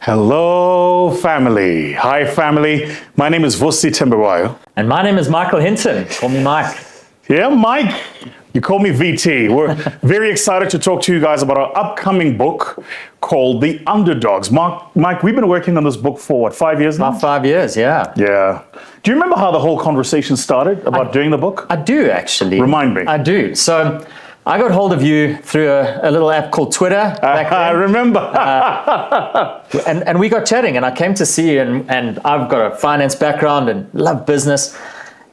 Hello, family. Hi, family. My name is Vusi Thembekwayo. And my name is Michael Hinton. Call me Mike. Yeah, Mike. You call me VT. We're very excited to talk to you guys about our upcoming book called The Underdogs. Mike, we've been working on this book for, what, 5 years now? About 5 years, yeah. Yeah. Do you remember how the whole conversation started about doing the book? I do, actually. Remind me. I do. So I got hold of you through a little app called Twitter back then. I remember. And we got chatting, and I came to see you, and I've got a finance background and love business.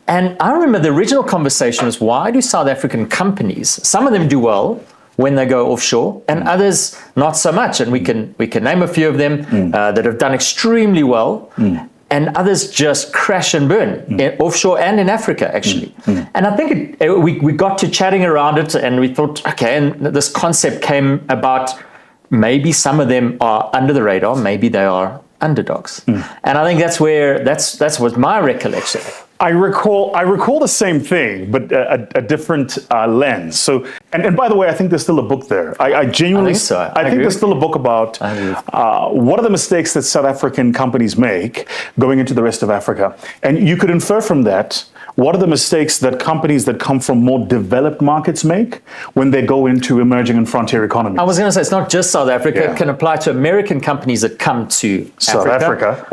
And I remember the original conversation was, why do South African companies, some of them do well when they go offshore, and others not so much? And we can name a few of them that have done extremely well, and others just crash and burn offshore and in Africa, actually. And I think we got to chatting around it, and we thought, okay, and this concept came about. Maybe some of them are under the radar, maybe they are underdogs. And I think that's what my recollection. I recall the same thing, but a different lens. So, and by the way, I think there's still a book there. I genuinely, I think there's still a book about what are the mistakes that South African companies make going into the rest of Africa. And you could infer from that, what are the mistakes that companies that come from more developed markets make when they go into emerging and frontier economies? I was going to say, it's not just South Africa. It can apply to American companies that come to South Africa.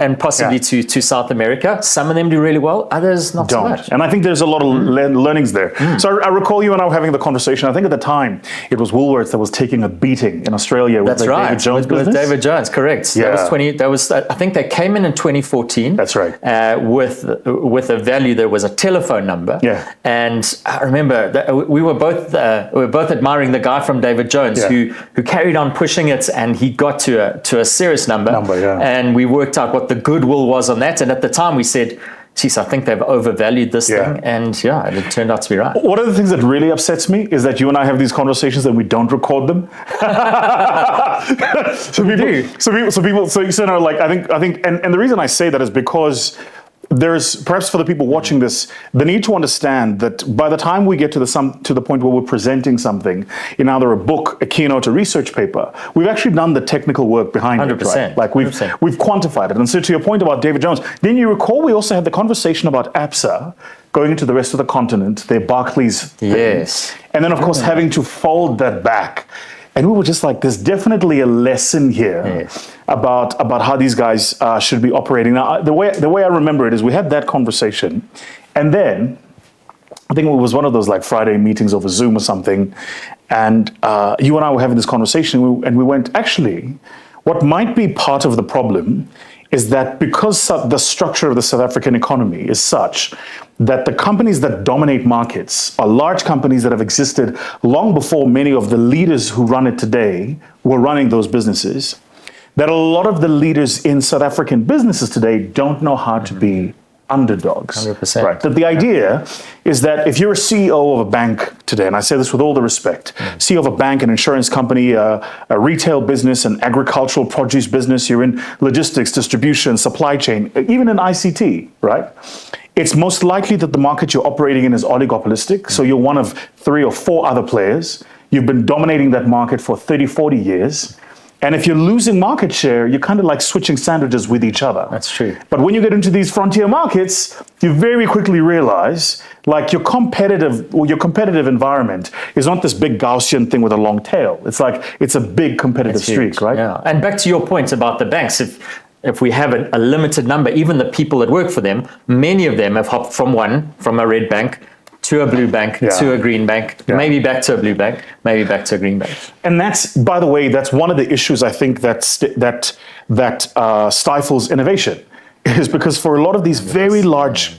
And possibly to South America. Some of them do really well, others not so much. And I think there's a lot of learnings there. So I recall you and I were having the conversation. I think at the time, it was Woolworths that was taking a beating in Australia with David Jones business. With David Jones, correct. Yeah. I think they came in 2014. That's right. With a value that was a telephone number. Yeah. And I remember that we were both admiring the guy from David Jones who carried on pushing it, and he got to a serious number. And we worked out what the goodwill was on that. And at the time we said, geez, I think they've overvalued this thing. And it turned out to be right. One of the things that really upsets me is that you and I have these conversations and we don't record them. I think, and the reason I say that is because there's, perhaps for the people watching this, the need to understand that by the time we get to the point where we're presenting something in either a book, a keynote, a research paper, we've actually done the technical work behind 100%, it, right? Like we've quantified it. And so to your point about David Jones, then you recall we also had the conversation about ABSA going into the rest of the continent, their Barclays thing. Yes. And then of course having to fold that back. And we were just like, there's definitely a lesson here about how these guys should be operating. Now, the way I remember it is we had that conversation, and then I think it was one of those like Friday meetings over Zoom or something, and you and I were having this conversation, and we went, actually, what might be part of the problem is that because the structure of the South African economy is such that the companies that dominate markets are large companies that have existed long before many of the leaders who run it today were running those businesses, that a lot of the leaders in South African businesses today don't know how to be underdogs. 100%. Right. That the idea is that if you're a CEO of a bank today, and I say this with all the respect, CEO of a bank, an insurance company, a retail business, an agricultural produce business, you're in logistics, distribution, supply chain, even in ICT, right? It's most likely that the market you're operating in is oligopolistic. So you're one of 3 or 4 other players. You've been dominating that market for 30, 40 years. And if you're losing market share, you're kind of like switching sandwiches with each other. That's true. But when you get into these frontier markets, you very quickly realize like your competitive environment is not this big Gaussian thing with a long tail. It's like, it's a big competitive streak, right? Yeah. And back to your point about the banks, if we have a limited number, even the people that work for them, many of them have hopped from a red bank to a blue bank, to a green bank, maybe back to a blue bank, maybe back to a green bank. And that's, by the way, that's one of the issues I think that stifles innovation, is because for a lot of these very large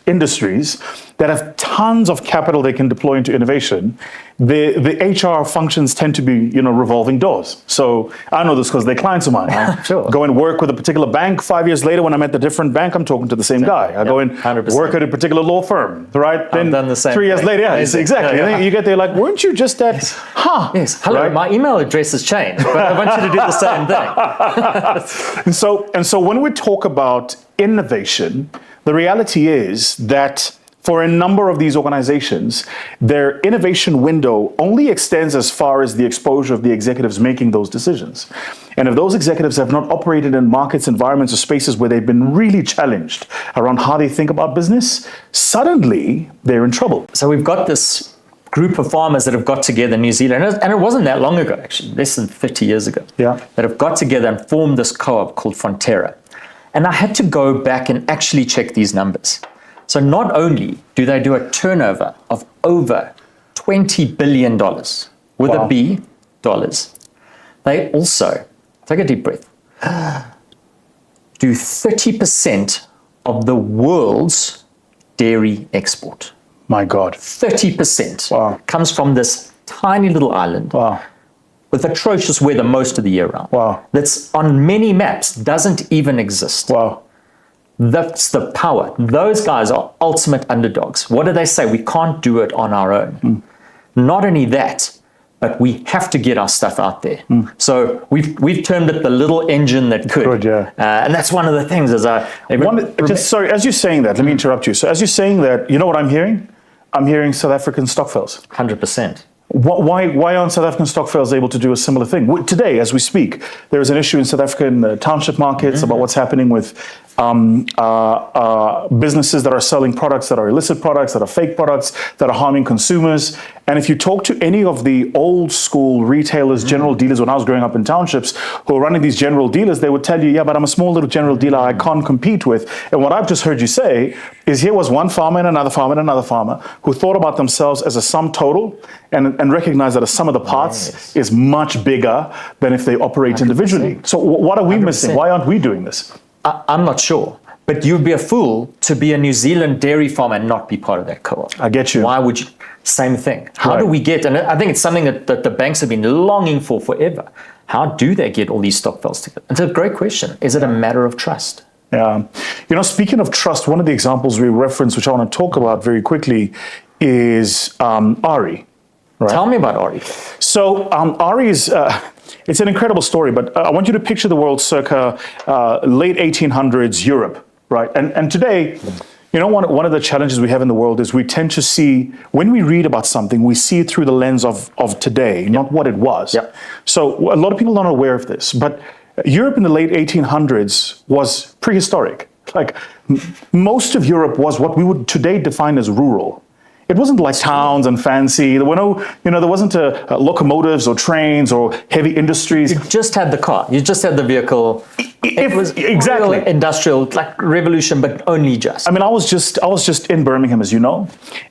industries that have tons of capital they can deploy into innovation, the HR functions tend to be, revolving doors. So I know this because they're clients of mine. I go and work with a particular bank. 5 years later, when I'm at the different bank, I'm talking to the same guy. I go and 100%. work at a particular law firm, right? Then I've done the same 3 years thing. later, exactly. And then you get there like, weren't you just at, Yes. Hello, right? My email address has changed, but I want you to do the same thing. And so when we talk about innovation, the reality is that For a number of these organizations, their innovation window only extends as far as the exposure of the executives making those decisions. And if those executives have not operated in markets, environments, or spaces where they've been really challenged around how they think about business, suddenly they're in trouble. So we've got this group of farmers that have got together in New Zealand, and it wasn't that long ago, actually, less than 50 years ago, Yeah. that have got together and formed this co-op called Fonterra. And I had to go back and actually check these numbers. So not only do they do a turnover of over $20 billion with Wow. a B, dollars, they also, take a deep breath, do 30% of the world's dairy export. My God. 30% Wow. comes from this tiny little island Wow. with atrocious weather most of the year round. Wow. That's on many maps, doesn't even exist. Wow. That's the power. Those guys are ultimate underdogs. What do they say? We can't do it on our own. Not only that, but we have to get our stuff out there. So we've termed it the little engine that could. Good, yeah. And that's one of the things as Sorry, as you're saying that, let me interrupt you. So as you're saying that, you know what I'm hearing? I'm hearing South African stock fails. 100%. Why aren't South African stock fails able to do a similar thing? Today, as we speak, there is an issue in South African township markets about what's happening with businesses that are selling products that are illicit products, that are fake products, that are harming consumers. And if you talk to any of the old school retailers, general dealers, when I was growing up in townships, who are running these general dealers, they would tell you, yeah, but I'm a small little general dealer, I can't compete with. And what I've just heard you say is here was one farmer and another farmer and another farmer who thought about themselves as a sum total and recognized that a sum of the parts is much bigger than if they operate 100%. Individually. So what are we 100%. Missing? Why aren't we doing this? I'm not sure. But you'd be a fool to be a New Zealand dairy farmer and not be part of that co-op. I get you. Why would you? Same thing. How do we get, and I think it's something that the banks have been longing for forever. How do they get all these stock files together? It's a great question. Is it a matter of trust? Yeah. You know, speaking of trust, one of the examples we reference, which I want to talk about very quickly, is Ari. Right? Tell me about Ari. So Ari is... it's an incredible story, but I want you to picture the world circa late 1800s Europe, right? And today, you know, one of the challenges we have in the world is we tend to see, when we read about something, we see it through the lens of today, not what it was. Yep. So a lot of people are not aware of this, but Europe in the late 1800s was prehistoric. Like most of Europe was what we would today define as rural. It wasn't like towns and fancy. There were no, there wasn't locomotives or trains or heavy industries. You just had the car. You just had the vehicle. It was exactly real industrial, like revolution, but only just. I mean, I was just in Birmingham, as you know,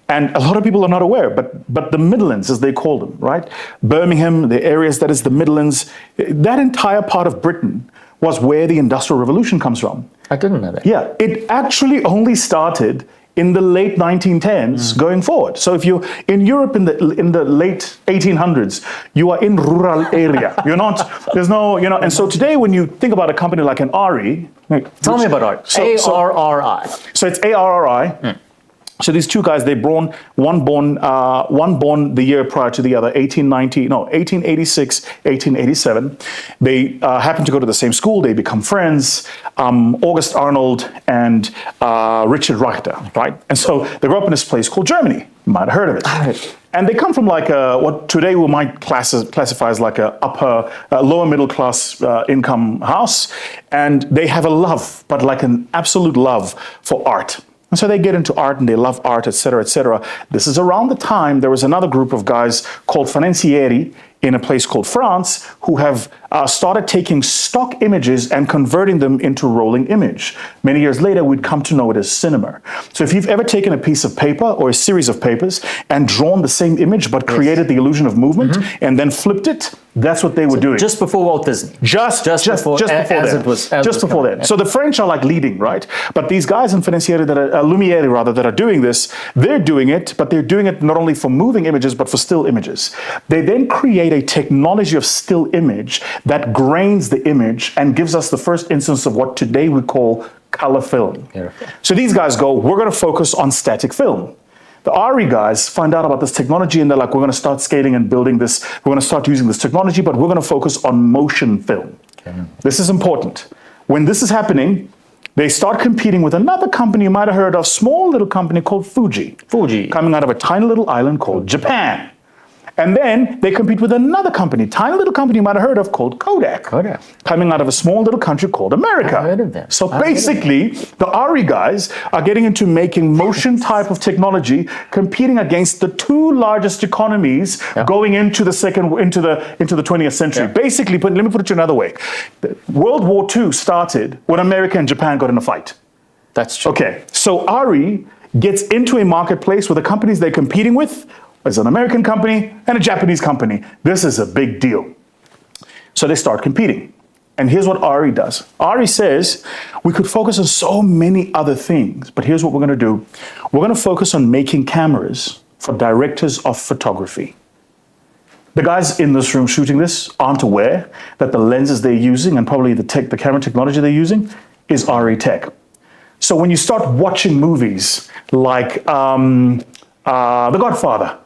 and a lot of people are not aware. But the Midlands, as they call them, right? Birmingham, the areas that is the Midlands, that entire part of Britain was where the Industrial Revolution comes from. I didn't know that. Yeah, it actually only started in the late 1910s going forward. So if you're in Europe in the late 1800s, you are in rural area. You're not, there's no, and so today when you think about a company like an Ari. Tell me about Ari. A-R-R-I. So it's A-R-R-I. So these two guys, one born the year prior to the other, 1886, 1887. They happen to go to the same school. They become friends. August Arnold and Richard Richter, right? And so they grow up in this place called Germany. You might have heard of it. And they come from like what today we might classify as like a lower middle class income house. And they have a love, but like an absolute love for art. And so they get into art and they love art, et cetera, et cetera. This is around the time there was another group of guys called financieri in a place called France who have started taking stock images and converting them into rolling image. Many years later, we'd come to know it as cinema. So if you've ever taken a piece of paper or a series of papers and drawn the same image but created the illusion of movement and then flipped it, that's what they were doing. Just before Walt Disney. Just before then. So the French are like leading, right? But these guys in Financieri Lumiere that are doing this, they're doing it, but they're doing it not only for moving images, but for still images. They then create a technology of still image that grains the image and gives us the first instance of what today we call color film. So these guys go, we're going to focus on static film. The Ari guys find out about this technology and they're like, we're going to start scaling and building this. We're going to start using this technology, but we're going to focus on motion film. This is important. When this is happening, They start competing with another company you might have heard of, small little company called Fuji. Fuji. Coming out of a tiny little island called Japan. And then they compete with another company, tiny little company you might have heard of called Kodak. Kodak. Coming out of a small little country called America. I've heard of them. So basically, the RE guys are getting into making motion type of technology, competing against the two largest economies going into the 20th century. Basically, let me put it another way. World War II started when America and Japan got in a fight. That's true. Okay, so RE gets into a marketplace where the companies they're competing with is an American company and a Japanese company. This is a big deal. So they start competing. And here's what RE does. RE says, we could focus on so many other things, but here's what we're gonna do. We're gonna focus on making cameras for directors of photography. The guys in this room shooting this aren't aware that the lenses they're using and probably the camera technology they're using is RE tech. So when you start watching movies like The Godfather,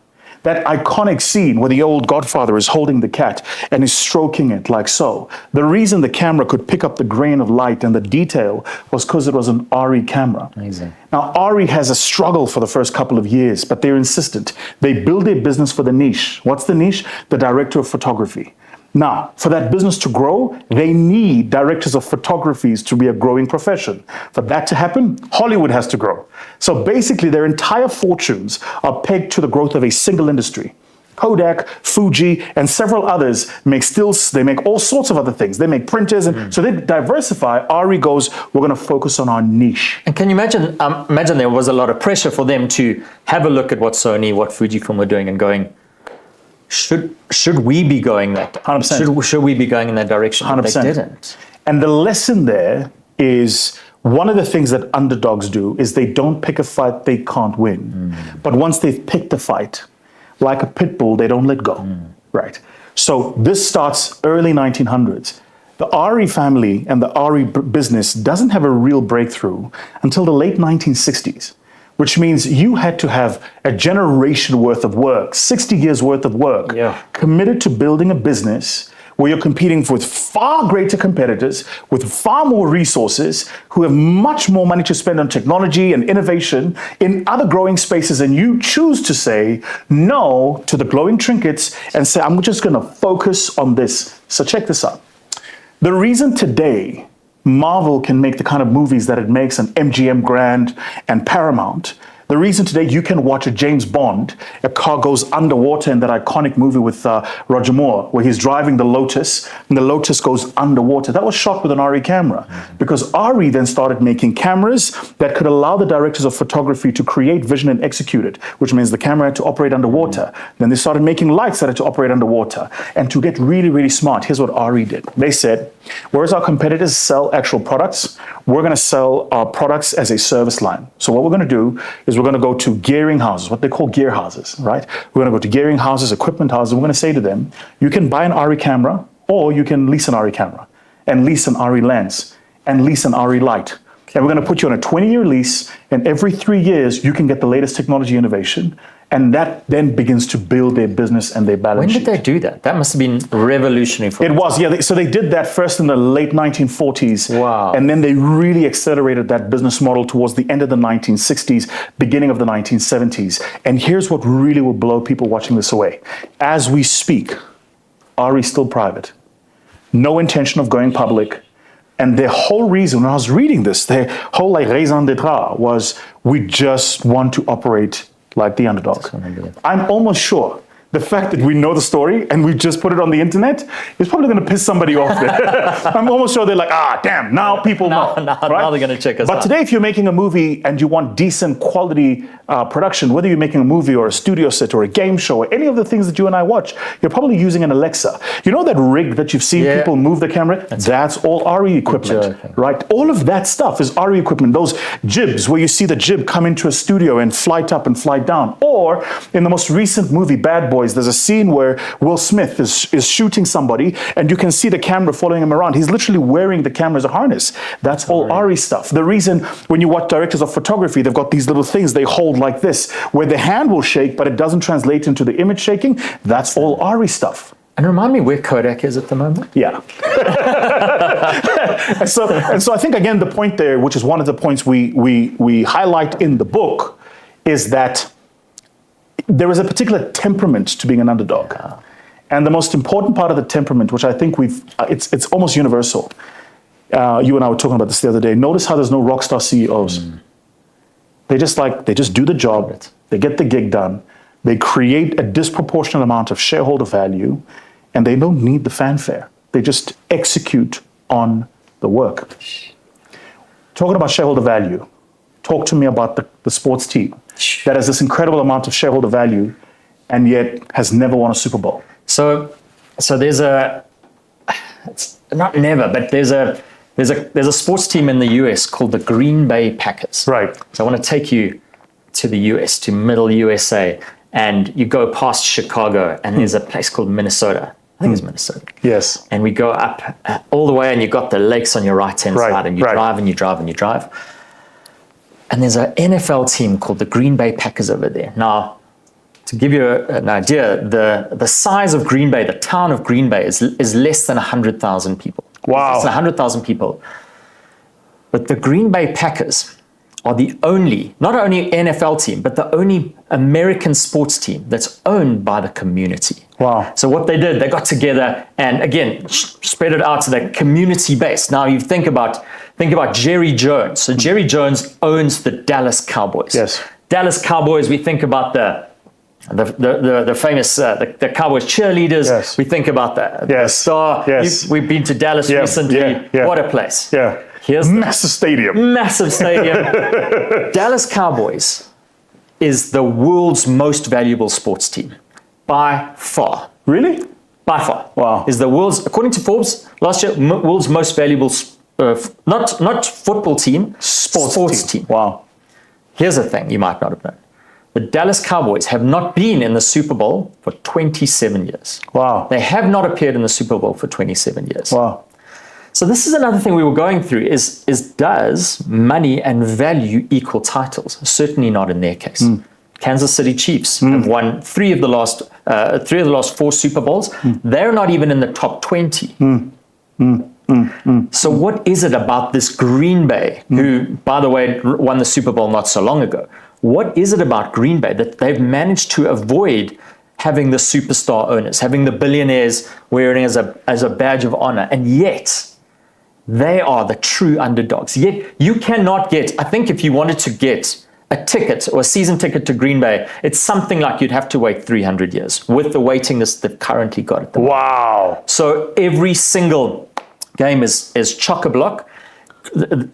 that iconic scene where the old Godfather is holding the cat and is stroking it like so. The reason the camera could pick up the grain of light and the detail was because it was an RE camera. Amazing. Now, RE has a struggle for the first couple of years, but they're insistent. They build a business for the niche. What's the niche? The director of photography. Now, for that business to grow, they need directors of photographies to be a growing profession. For that to happen, Hollywood has to grow. So basically, their entire fortunes are pegged to the growth of a single industry. Kodak, Fuji, and several others make stills. They make all sorts of other things. They make printers, and so they diversify. RE goes, we're going to focus on our niche. And can you imagine there was a lot of pressure for them to have a look at what Sony, what Fujifilm were doing and going, should we be going that? 100%. Should we be going in that direction? 100%. They didn't. And the lesson there is one of the things that underdogs do is they don't pick a fight they can't win. But once they've picked a fight, like a pit bull, they don't let go. Right. So this starts early 1900s. The RE family and the RE business doesn't have a real breakthrough until the late 1960s. Which means you had to have a generation worth of work, 60 years worth of work, committed to building a business where you're competing with far greater competitors, with far more resources, who have much more money to spend on technology and innovation in other growing spaces, and you choose to say no to the glowing trinkets and say, I'm just gonna focus on this. So check this out. The reason today Marvel can make the kind of movies that it makes on MGM Grand and Paramount. The reason today you can watch a James Bond, a car goes underwater in that iconic movie with Roger Moore, where he's driving the Lotus, and the Lotus goes underwater. That was shot with an RE camera, because RE then started making cameras that could allow the directors of photography to create vision and execute it, which means the camera had to operate underwater. Then they started making lights that had to operate underwater. And to get really, really smart, here's what RE did. They said, whereas our competitors sell actual products, we're going to sell our products as a service line. So what we're going to do is we're going to go to gearing houses, what they call gear houses, right? We're going to go to gearing houses, equipment houses. We're going to say to them, you can buy an RE camera, or you can lease an RE camera, and lease an RE lens, and lease an RE light. And we're going to put you on a 20-year lease, and every 3 years, you can get the latest technology innovation. And that then begins to build their business and their balance sheet. When did they do that? That must have been revolutionary for them. It was, yeah. So they did that first in the late 1940s. Wow. And then they really accelerated that business model towards the end of the 1960s, beginning of the 1970s. And here's what really will blow people watching this away. As we speak, RE is still private. No intention of going public. And their whole reason, when I was reading this, their whole raison d'etre was, we just want to operate like the underdog. I'm almost sure the fact that we know the story and we just put it on the internet is probably going to piss somebody off there. I'm almost sure they're like, damn, now people know. Now they're going to check us out. But today, if you're making a movie and you want decent quality production, whether you're making a movie or a studio set or a game show or any of the things that you and I watch, you're probably using an Alexa. You know that rig that you've seen people move the camera? That's all RE equipment, right? All of that stuff is RE equipment. Those jibs where you see the jib come into a studio and flight up and flight down. Or in the most recent movie, Bad Boys, there's a scene where Will Smith is shooting somebody and you can see the camera following him around. He's literally wearing the camera as a harness. That's all RE stuff. The reason when you watch directors of photography, they've got these little things they hold like this, where the hand will shake, but it doesn't translate into the image shaking. That's all RE stuff. And remind me where Kodak is at the moment. Yeah. and so I think, again, the point there, which is one of the points we highlight in the book, is that there is a particular temperament to being an underdog. Yeah. And the most important part of the temperament, which I think it's almost universal. You and I were talking about this the other day. Notice how there's no rock star CEOs. They just do the job. They get the gig done. They create a disproportionate amount of shareholder value, and they don't need the fanfare. They just execute on the work. Talking about shareholder value, talk to me about the sports team that has this incredible amount of shareholder value and yet has never won a Super Bowl. So there's it's not never, but there's a sports team in the US called the Green Bay Packers. Right. So I want to take you to the US, to middle USA, and you go past Chicago, and there's a place called Minnesota. I think it's Minnesota. Yes. And we go up all the way, and you've got the lakes on your right-hand side, and you drive and you drive and you drive. And there's an NFL team called the Green Bay Packers over there. Now, to give you an idea, the size of Green Bay, the town of Green Bay, is less than 100,000 people. Wow. Less than 100,000 people. But the Green Bay Packers are the only, not only NFL team, but the only American sports team that's owned by the community. Wow. So what they did, they got together and, again, spread it out to the community base. Now you think about Jerry Jones. So Jerry Jones owns the Dallas Cowboys. Yes. Dallas Cowboys, we think about the famous the Cowboys cheerleaders. Yes. We think about the star. Yes. We've been to Dallas recently. Yeah. What a place. Yeah. Here's massive stadium. Massive stadium. Dallas Cowboys is the world's most valuable sports team by far. Really? By far. Wow. Is the world's, according to Forbes, last year, world's most valuable not football team, sports team. Wow. Here's the thing you might not have known. The Dallas Cowboys have not been in the Super Bowl for 27 years. Wow. They have not appeared in the Super Bowl for 27 years. Wow. So this is another thing we were going through is does money and value equal titles? Certainly not in their case. Kansas City Chiefs have won three of the last 4 Super Bowls. They're not even in the top 20. So what is it about this Green Bay, who, by the way, won the Super Bowl not so long ago? What is it about Green Bay that they've managed to avoid having the superstar owners, having the billionaires wearing as a badge of honor, and yet they are the true underdogs? Yet you cannot get, I think if you wanted to get a ticket or a season ticket to Green Bay, it's something like you'd have to wait 300 years with the waiting list they've currently got at the moment. Wow. So every single game is chock-a-block.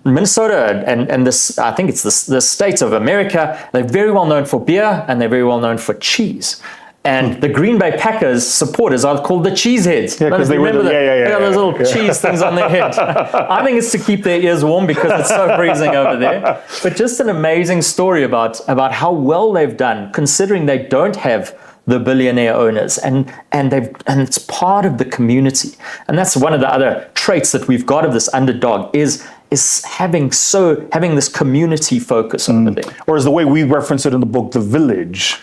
Minnesota and this, I think it's the states of America, they're very well known for beer and they're very well known for cheese. And the Green Bay Packers supporters are called the cheeseheads. Yeah, because they got those little cheese things on their head. I think it's to keep their ears warm because it's so freezing over there. But just an amazing story about how well they've done, considering they don't have the billionaire owners, and it's part of the community. And that's one of the other traits that we've got of this underdog is having this community focus over there. Or as the way we reference it in the book, the village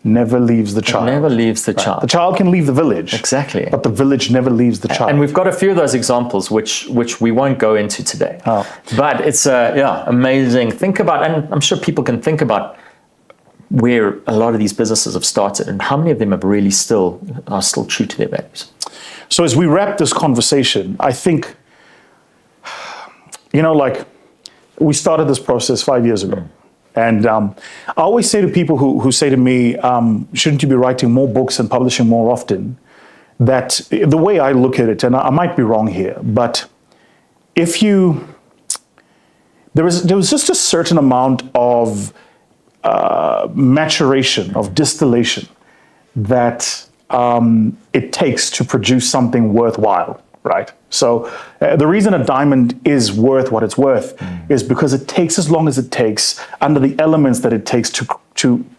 never leaves the child. Never leaves the child. The child can leave the village. Exactly. But the village never leaves the child. And we've got a few of those examples, which we won't go into today. Oh. But it's amazing. Think about, and I'm sure people can think about where a lot of these businesses have started and how many of them are still true to their values. So as we wrap this conversation, I think, we started this process 5 years ago. And I always say to people who say to me, shouldn't you be writing more books and publishing more often, that the way I look at it, and I might be wrong here, but there was just a certain amount of maturation, of distillation that it takes to produce something worthwhile, right? So the reason a diamond is worth what it's worth is because it takes as long as it takes under the elements that it takes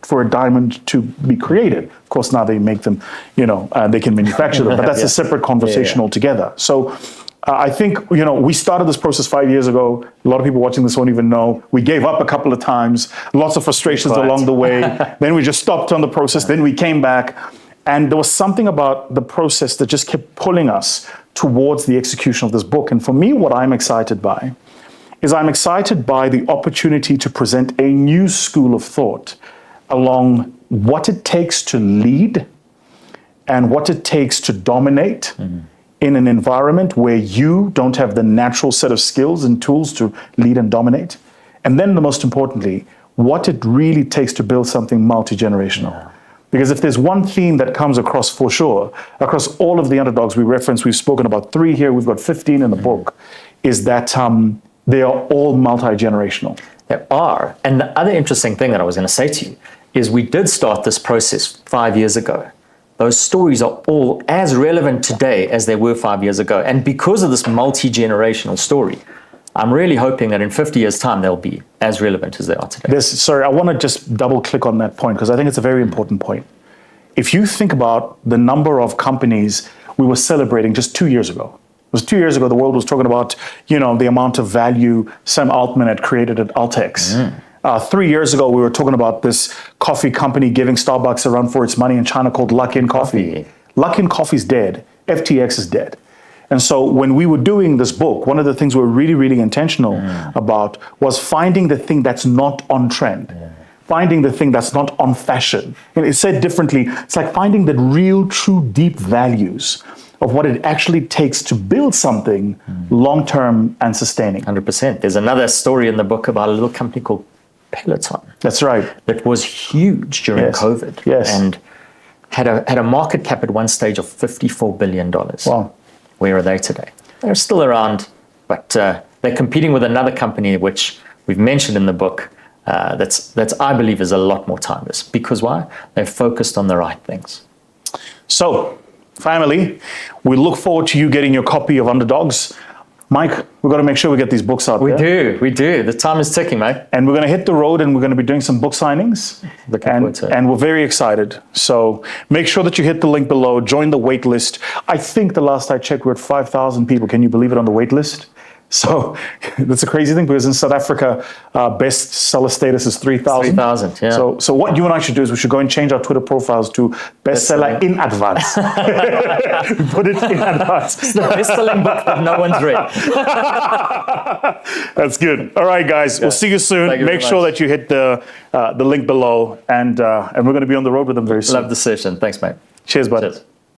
for a diamond to be created. Of course, now they make them, they can manufacture them, but that's a separate conversation altogether. So I think, we started this process 5 years ago. A lot of people watching this won't even know. We gave up a couple of times, lots of frustrations along the way. Then we just stopped on the process. Then we came back. And there was something about the process that just kept pulling us towards the execution of this book. And for me, what I'm excited by is I'm excited by the opportunity to present a new school of thought along what it takes to lead and what it takes to dominate in an environment where you don't have the natural set of skills and tools to lead and dominate. And then, the most importantly, what it really takes to build something multi-generational. Yeah. Because if there's one theme that comes across for sure, across all of the underdogs we reference, we've spoken about 3 here, we've got 15 in the book, is that they are all multi-generational. They are. And the other interesting thing that I was going to say to you is we did start this process 5 years ago. Those stories are all as relevant today as they were 5 years ago. And because of this multi-generational story, I'm really hoping that in 50 years' time, they'll be as relevant as they are today. Sorry, I want to just double click on that point because I think it's a very important point. If you think about the number of companies we were celebrating just 2 years ago, it was 2 years ago, the world was talking about, the amount of value Sam Altman had created at Altex. 3 years ago, we were talking about this coffee company giving Starbucks a run for its money in China called Luckin Coffee. Luckin Coffee's dead. FTX is dead. And so when we were doing this book, one of the things we were really, really intentional about was finding the thing that's not on trend, finding the thing that's not on fashion. And it's said differently, it's like finding the real, true, deep values of what it actually takes to build something long-term and sustaining. 100%. There's another story in the book about a little company called Peloton. That's right. That was huge during COVID. Yes. And had a market cap at one stage of $54 billion. Wow. Where are they today? They're still around, but they're competing with another company which we've mentioned in the book that's I believe is a lot more timeless. Because why? They're focused on the right things. So, family, we look forward to you getting your copy of Underdogs. Mike, we've got to make sure we get these books out there. We do. The time is ticking, mate. And we're going to hit the road and we're going to be doing some book signings. Looking forward to it. And we're very excited. So make sure that you hit the link below, join the wait list. I think the last I checked, we're at 5,000 people. Can you believe it, on the wait list? So that's a crazy thing because in South Africa, bestseller status is 3,000. 3,000, yeah. So what you and I should do is we should go and change our Twitter profiles to bestseller in advance. Put it in advance. It's the best-selling book that no one's read. That's good. All right, guys. We'll see you soon. Make sure that you hit the link below, and we're going to be on the road with them very soon. Love the session. Thanks, mate. Cheers, bud. Cheers.